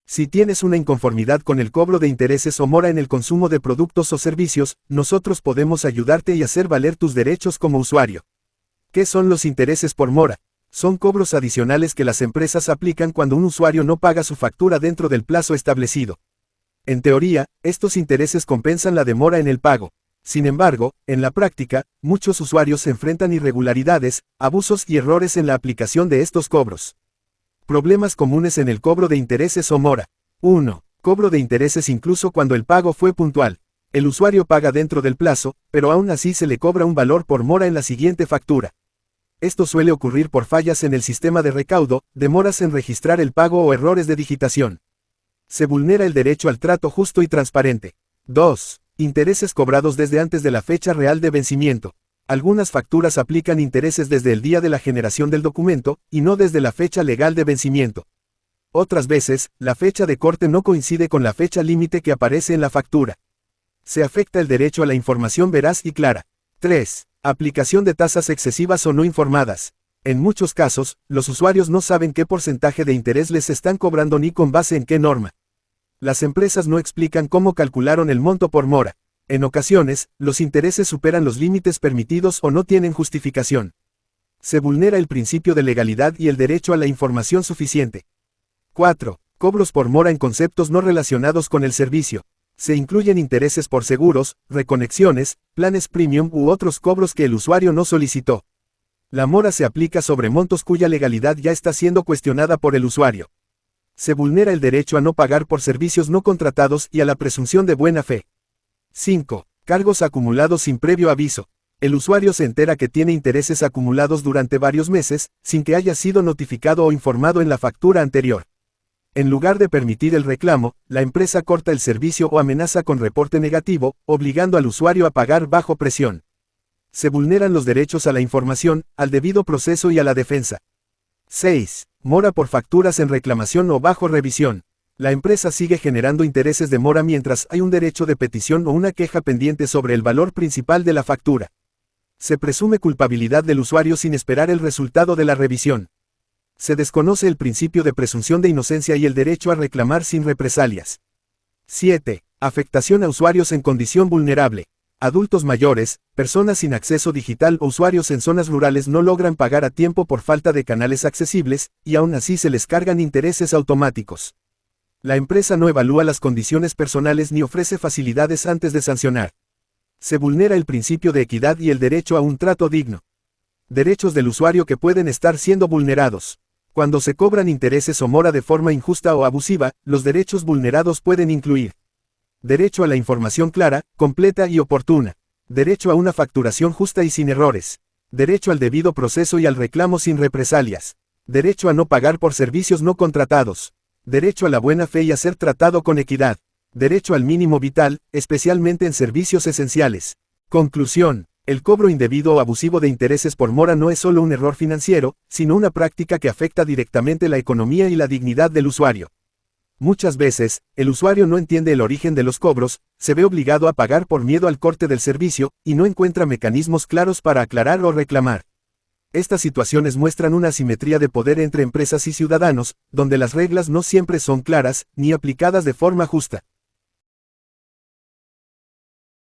Si tienes una inconformidad con el cobro de intereses o mora en el consumo de productos o servicios, nosotros podemos ayudarte y hacer valer tus derechos como usuario. ¿Qué son los intereses por mora? Son cobros adicionales que las empresas aplican cuando un usuario no paga su factura dentro del plazo establecido. En teoría, estos intereses compensan la demora en el pago. Sin embargo, en la práctica, muchos usuarios enfrentan irregularidades, abusos y errores en la aplicación de estos cobros. Problemas comunes en el cobro de intereses o mora. 1. Cobro de intereses incluso cuando el pago fue puntual. El usuario paga dentro del plazo, pero aún así se le cobra un valor por mora en la siguiente factura. Esto suele ocurrir por fallas en el sistema de recaudo, demoras en registrar el pago o errores de digitación. Se vulnera el derecho al trato justo y transparente. 2. Intereses cobrados desde antes de la fecha real de vencimiento. Algunas facturas aplican intereses desde el día de la generación del documento, y no desde la fecha legal de vencimiento. Otras veces, la fecha de corte no coincide con la fecha límite que aparece en la factura. Se afecta el derecho a la información veraz y clara. 3. Aplicación de tasas excesivas o no informadas. En muchos casos, los usuarios no saben qué porcentaje de interés les están cobrando ni con base en qué norma. Las empresas no explican cómo calcularon el monto por mora. En ocasiones, los intereses superan los límites permitidos o no tienen justificación. Se vulnera el principio de legalidad y el derecho a la información suficiente. 4. Cobros por mora en conceptos no relacionados con el servicio. Se incluyen intereses por seguros, reconexiones, planes premium u otros cobros que el usuario no solicitó. La mora se aplica sobre montos cuya legalidad ya está siendo cuestionada por el usuario. Se vulnera el derecho a no pagar por servicios no contratados y a la presunción de buena fe. 5. Cargos acumulados sin previo aviso. El usuario se entera que tiene intereses acumulados durante varios meses, sin que haya sido notificado o informado en la factura anterior. En lugar de permitir el reclamo, la empresa corta el servicio o amenaza con reporte negativo, obligando al usuario a pagar bajo presión. Se vulneran los derechos a la información, al debido proceso y a la defensa. 6. Mora por facturas en reclamación o bajo revisión. La empresa sigue generando intereses de mora mientras hay un derecho de petición o una queja pendiente sobre el valor principal de la factura. Se presume culpabilidad del usuario sin esperar el resultado de la revisión. Se desconoce el principio de presunción de inocencia y el derecho a reclamar sin represalias. 7. Afectación a usuarios en condición vulnerable. Adultos mayores, personas sin acceso digital o usuarios en zonas rurales no logran pagar a tiempo por falta de canales accesibles, y aún así se les cargan intereses automáticos. La empresa no evalúa las condiciones personales ni ofrece facilidades antes de sancionar. Se vulnera el principio de equidad y el derecho a un trato digno. Derechos del usuario que pueden estar siendo vulnerados. Cuando se cobran intereses o mora de forma injusta o abusiva, los derechos vulnerados pueden incluir: derecho a la información clara, completa y oportuna. Derecho a una facturación justa y sin errores. Derecho al debido proceso y al reclamo sin represalias. Derecho a no pagar por servicios no contratados. Derecho a la buena fe y a ser tratado con equidad. Derecho al mínimo vital, especialmente en servicios esenciales. Conclusión: el cobro indebido o abusivo de intereses por mora no es solo un error financiero, sino una práctica que afecta directamente la economía y la dignidad del usuario. Muchas veces, el usuario no entiende el origen de los cobros, se ve obligado a pagar por miedo al corte del servicio, y no encuentra mecanismos claros para aclarar o reclamar. Estas situaciones muestran una asimetría de poder entre empresas y ciudadanos, donde las reglas no siempre son claras, ni aplicadas de forma justa.